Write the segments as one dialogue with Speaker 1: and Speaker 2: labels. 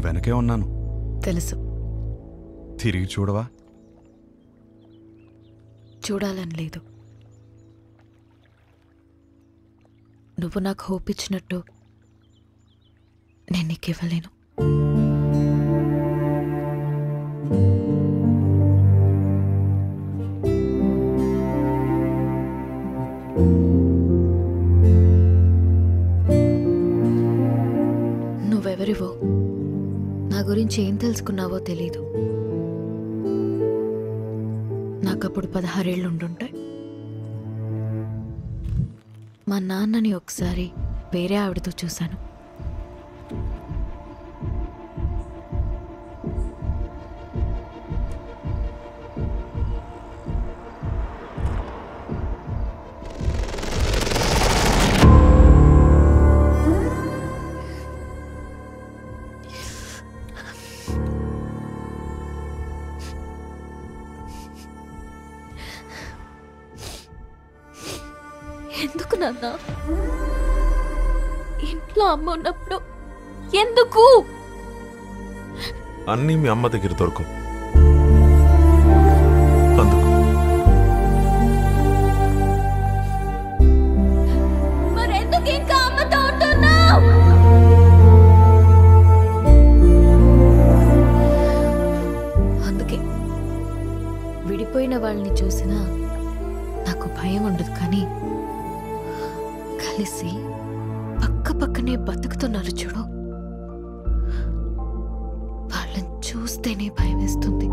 Speaker 1: వెనకే ఉన్నాను.
Speaker 2: తెలుసు.
Speaker 1: తిరిగి చూడవా?
Speaker 2: చూడాలని లేదు. నువ్వు నాకు హోప్ ఇచ్చినట్టు నేను నీకు ఇవ్వలేను. నువ్వెవరివో, నా గురించి ఏం తెలుసుకున్నావో తెలీదు. నాకప్పుడు 16 ఏళ్ళు ఉండుంటాయి. మా నాన్నని ఒకసారి వేరే ఆవిడతో చూశాను. ఎందుకు నాన్న? ఇంట్లో అమ్మ ఉన్నప్పుడు ఎందుకు?
Speaker 3: అన్నీ మీ అమ్మ దగ్గర దొరకవు. అందుకు
Speaker 2: మరెందుకు ఇంకా అమ్మతో ఉంటున్నావు? అందుకే విడిపోయిన వాళ్ళని చూసినా నాకు భయం ఉండదు, కానీ కలిసి పక్క పక్కనే బతుకుతున్నారు చూడు, వాళ్ళని చూస్తేనే భయం వేస్తుంది.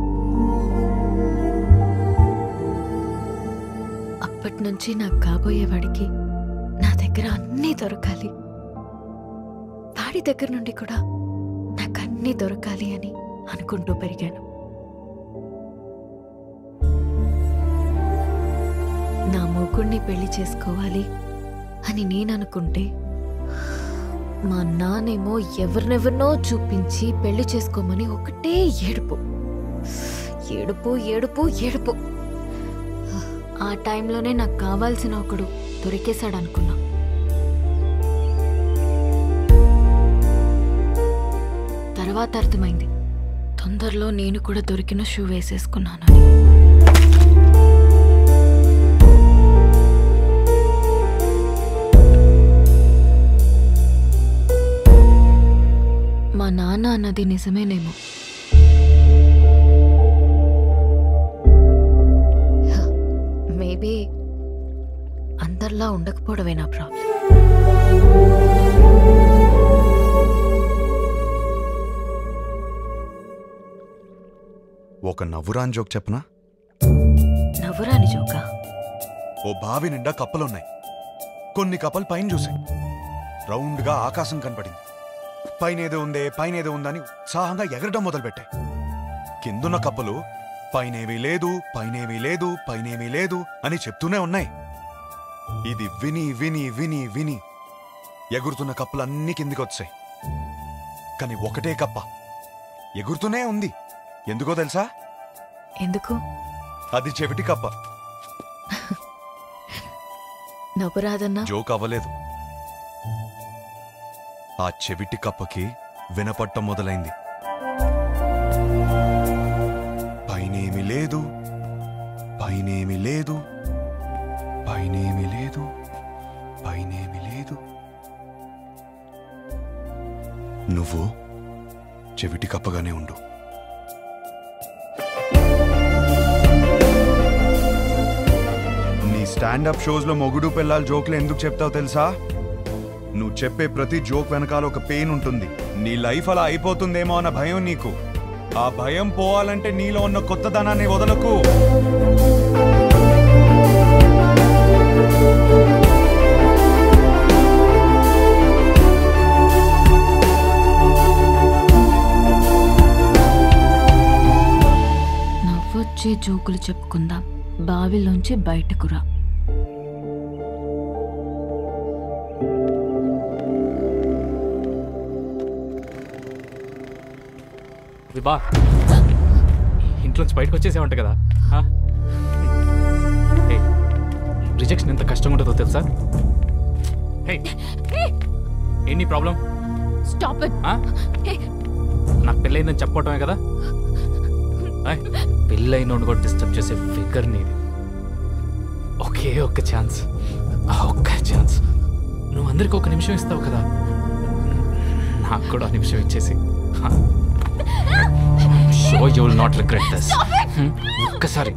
Speaker 2: అప్పటి నుంచి నాకు కాబోయేవాడికి నా దగ్గర అన్నీ దొరకాలి, వాడి దగ్గర నుండి కూడా నాకు అన్నీ దొరకాలి అని అనుకుంటూ పెరిగాను. నా మొగుణ్ణి పెళ్లి చేసుకోవాలి అని నేననుకుంటే మా నాన్నేమో ఎవరినెవరినో చూపించి పెళ్లి చేసుకోమని ఒకటే ఏడుపు ఏడుపు ఏడుపు ఏడుపు. ఆ టైంలోనే నాకు కావాల్సిన ఒకడు దొరికేశాడనుకున్నా. తర్వాత అర్థమైంది, తొందరలో నేను కూడా దొరికిన షూ వేసేసుకున్నానని. మా నాన్న అన్నది నిజమేనేమో. మేబీ అందరిలా ఉండకపోవడమే నా ప్రాబ్లం.
Speaker 1: ఒక నవ్వురాని జోక్ చెప్పనా?
Speaker 2: నవ్వురాని జోకా?
Speaker 1: ఓ బావి నిండా కప్పలున్నాయి. కొన్ని కప్పలు పైన చూసాయి. రౌండ్గా ఆకాశం కనపడింది. పైనేదో ఉందే పైనేదో ఉందని ఉత్సాహంగా ఎగరడం మొదలుపెట్టాయి. కిందున్న కప్పలు పైనేమీ లేదు పైనేమీ లేదు పైనేమీ లేదు అని చెప్తూనే ఉన్నాయి. ఇది విని విని విని విని ఎగురుతున్న కప్పలన్నీ కిందికి వచ్చాయి. కానీ ఒకటే కప్ప ఎగురుతూనే ఉంది. ఎందుకో తెలుసా?
Speaker 2: ఎందుకు?
Speaker 1: అది చెవిటి కప్ప.
Speaker 2: నవ్వురాదన్నా?
Speaker 1: జోక్ అవ్వలేదు. ఆ చెవిటి కప్పకి వినపట్టం మొదలైంది. పైనేమి లేదు పైనేమి లేదు పైనేమి లేదు పైనేమి లేదు. నువ్వు చెవిటి కప్పగానే ఉండు. నీ స్టాండప్ షోస్ లో మొగుడు పిల్లల జోక్లు ఎందుకు చెప్తావు తెలుసా? నువ్వు చెప్పే ప్రతి జోక్ వెనకాల ఒక పెయిన్ ఉంటుంది. నీ లైఫ్ అలా అయిపోతుందేమో అన్న భయం నీకు. ఆ భయం పోవాలంటే నీలో ఉన్న కొత్తదనాన్ని వదలకు.
Speaker 2: నవ్వొచ్చే జోకులు చెప్పుకుందాం, బావిలోంచి బయటకు రా.
Speaker 4: విభా, ఇంట్లోంచి బయటకు వచ్చేసేవంట కదా. రిజెక్షన్ ఎంత కష్టంగా ఉంటుందో తెలుసా? ఏంటి ప్రాబ్లం?
Speaker 2: Stop it.
Speaker 4: నాకు పెళ్ళయిందని చెప్పటమే కదా. పెళ్ళైనోడు కూడా డిస్టర్బ్ చేసే ఫిగర్ నీది. ఒకే ఒక్క ఛాన్స్, ఒక్క ఛాన్స్. నువ్వు అందరికి ఒక నిమిషం ఇస్తావు కదా, నాకు కూడా నిమిషం ఇచ్చేసి. Show you will not regret this. ఒక్కసారి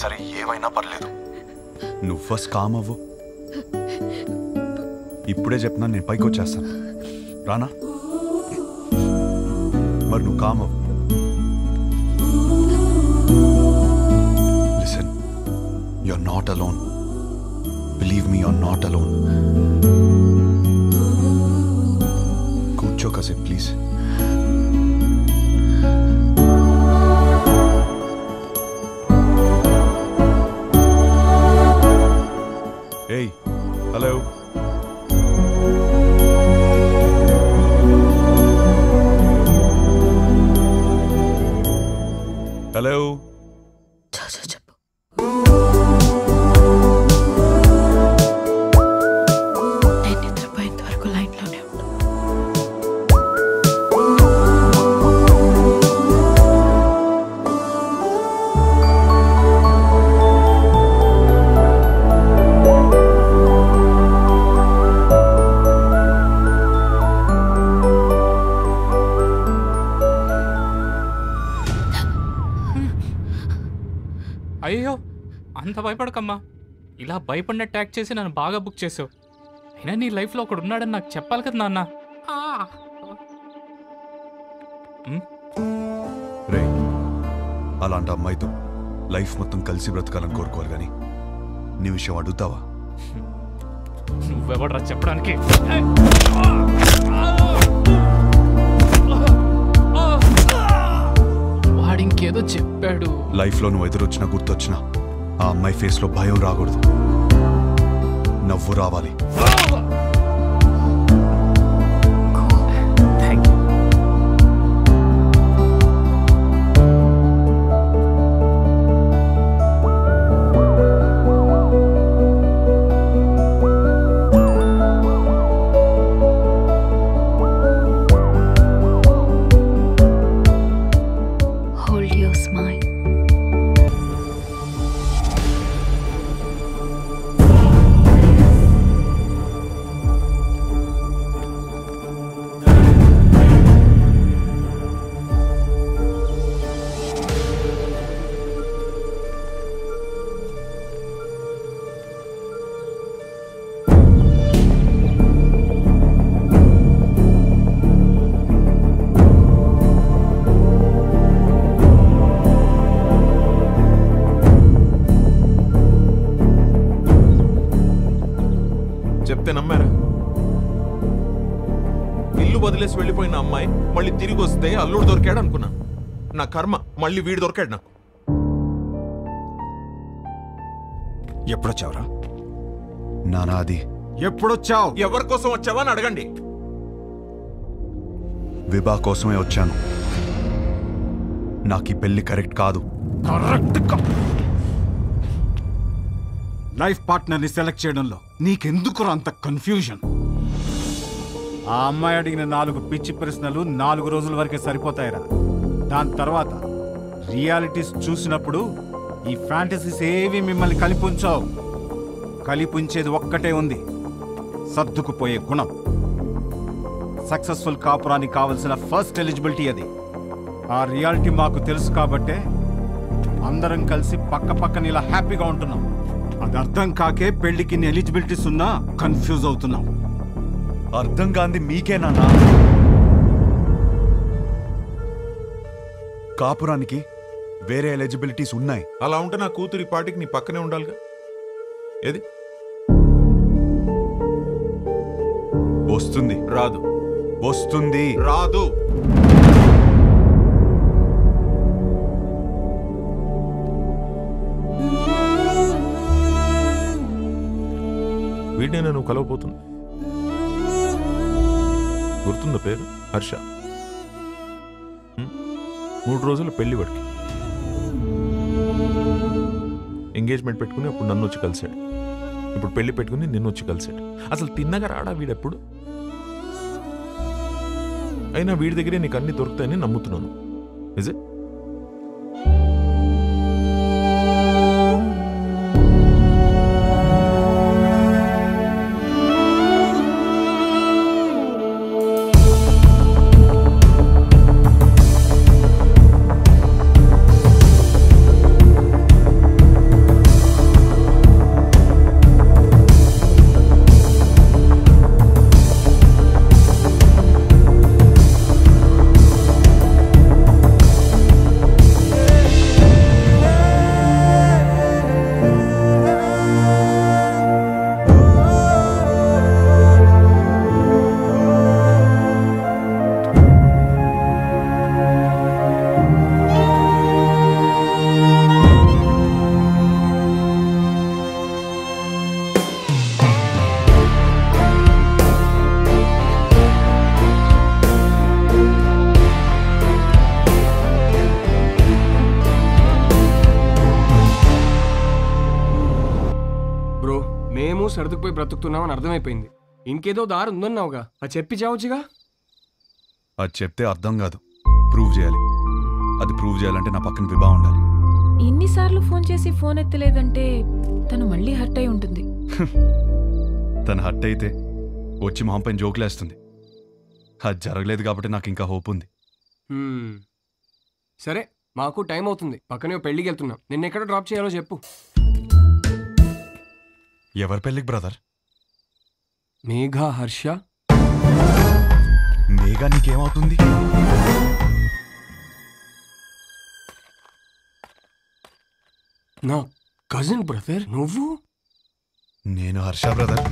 Speaker 1: సరే ఏమైనా పర్లేదు, నువ్వు ఫస్ట్ కామ్ అవ్వు. ఇప్పుడే చెప్తున్నా, నేను పైకి వచ్చేస్తాను. రానా? మరి నువ్వు కామ్ అవ్వు. Listen, you're not alone. Believe me, you're not alone. కూర్చో కాసేపు ప్లీజ్. Hey, hello. Hello.
Speaker 2: చెప్పు. నేను నిద్రపోయేంత వరకు లైన్లోనే ఉండు.
Speaker 4: అయ్యో, అంత భయపడకమ్మా. ఇలా భయపడినట్టు యాక్ట్ చేసి నన్ను బాగా బుక్ చేసావు. అయినా నీ లైఫ్లో ఒకడు ఉన్నాడని నాకు చెప్పాలి కదా నాన్న.
Speaker 1: రే, అలాంటి అమ్మాయితో లైఫ్ మొత్తం కలిసి బ్రతకాలని కోరుకోవాలి, కానీ నీ విషయం అడుగుతావా?
Speaker 4: నువ్వెవడరా చెప్పడానికి? వాడింకేదో చెప్పాడు.
Speaker 1: లైఫ్లో నువ్వు ఎదురొచ్చినా గుర్తొచ్చినా ఆ అమ్మాయి ఫేస్లో భయం రాకూడదు, నవ్వు రావాలి.
Speaker 2: Hold your smile.
Speaker 3: చెప్తే నమ్మారా? ఇల్లు వదిలేసి వెళ్ళిపోయిన అమ్మాయి మళ్ళీ తిరిగి వస్తే అల్లుడు దొరికాడు అనుకున్నా. నా కర్మ, మళ్ళీ వీడు దొరికాడు నాకు.
Speaker 1: ఎప్పుడొచ్చావురా? నానాది
Speaker 5: ఎప్పుడొచ్చావు?
Speaker 3: ఎవరి కోసం వచ్చావా అని అడగండి.
Speaker 1: విభా కోసమే వచ్చాను. నాకు ఈ పెళ్లి కరెక్ట్ కాదు.
Speaker 5: లైఫ్ పార్ట్నర్ని సెలెక్ట్ చేయడంలో నీకెందుకు అంత కన్ఫ్యూజన్? ఆ అమ్మాయి అడిగిన 4 పిచ్చి ప్రశ్నలు 4 రోజుల వరకే సరిపోతాయిరా. దాని తర్వాత రియాలిటీస్ చూసినప్పుడు ఈ ఫ్యాంటసీస్ ఏవి మిమ్మల్ని కలిపుంచావు. కలిపుంచేది ఒక్కటే ఉంది, సర్దుకుపోయే గుణం. సక్సెస్ఫుల్ కాపురానికి కావలసిన ఫస్ట్ ఎలిజిబిలిటీ అది. ఆ రియాలిటీ మాకు తెలుసు కాబట్టే అందరం కలిసి పక్క పక్కన ఇలా హ్యాపీగా ఉంటున్నాం. అది అర్థం కాకే పెళ్లికి ఎలిజిబిలిటీస్ ఉన్నా కన్ఫ్యూజ్ అవుతున్నాం.
Speaker 1: అర్థం కాంది మీకే నాన్న. కాపురానికి వేరే ఎలిజిబిలిటీస్ ఉన్నాయి.
Speaker 3: అలా ఉంటే నా కూతురి పాటికి నీ పక్కనే ఉండాలిగా. ఏది
Speaker 1: వస్తుంది.
Speaker 3: రాదు.
Speaker 1: వస్తుంది.
Speaker 3: రాదు. వీడినే నువ్వు కలవపోతుంది. గుర్తుందా పేరు? హర్ష. 3 రోజులు పెళ్లి వాడికి. ఎంగేజ్మెంట్ పెట్టుకుని అప్పుడు నన్ను వచ్చి కలిశాడు. ఇప్పుడు పెళ్లి పెట్టుకుని నిన్ను వచ్చి కలిశాడు. అసలు తిన్నగా రాడా వీడెప్పుడు? అయినా వీడి దగ్గరే నీకు అన్ని దొరుకుతాయని నమ్ముతున్నాను. నిజే?
Speaker 6: మేము సర్దుకుపోయి బ్రతుకుతున్నామని అర్థమైపోయింది. ఇంకేదో దారి ఉందన్నావుగా, అది చెప్పి చావచ్చుగా.
Speaker 1: అది చెప్తే అర్థం కాదు, ప్రూవ్ చేయాలి. అది ప్రూవ్ చేయాలంటే నా పక్కన విభా ఉండాలి.
Speaker 7: ఇన్నిసార్లు ఫోన్ చేసి ఫోన్ ఎత్తలేదంటే తను మళ్ళీ హర్ట్ అయి ఉంటుంది.
Speaker 1: తను హర్ట్ అయితే వచ్చి మా పైన జోకులేస్తుంది. అది జరగలేదు కాబట్టి నాకు ఇంకా హోప్ ఉంది.
Speaker 6: సరే, మాకు టైం అవుతుంది. పక్కనే పెళ్ళికి వెళ్తున్నాం. నిన్నెక్కడ డ్రాప్ చేయాలో చెప్పు.
Speaker 1: ఎవరి పెళ్ళికి బ్రదర్?
Speaker 6: మేఘా, హర్ష.
Speaker 1: మేఘా నీకేమవుతుంది?
Speaker 6: నా కజిన్ బ్రదర్ నువ్వు.
Speaker 1: నేను హర్ష బ్రదర్.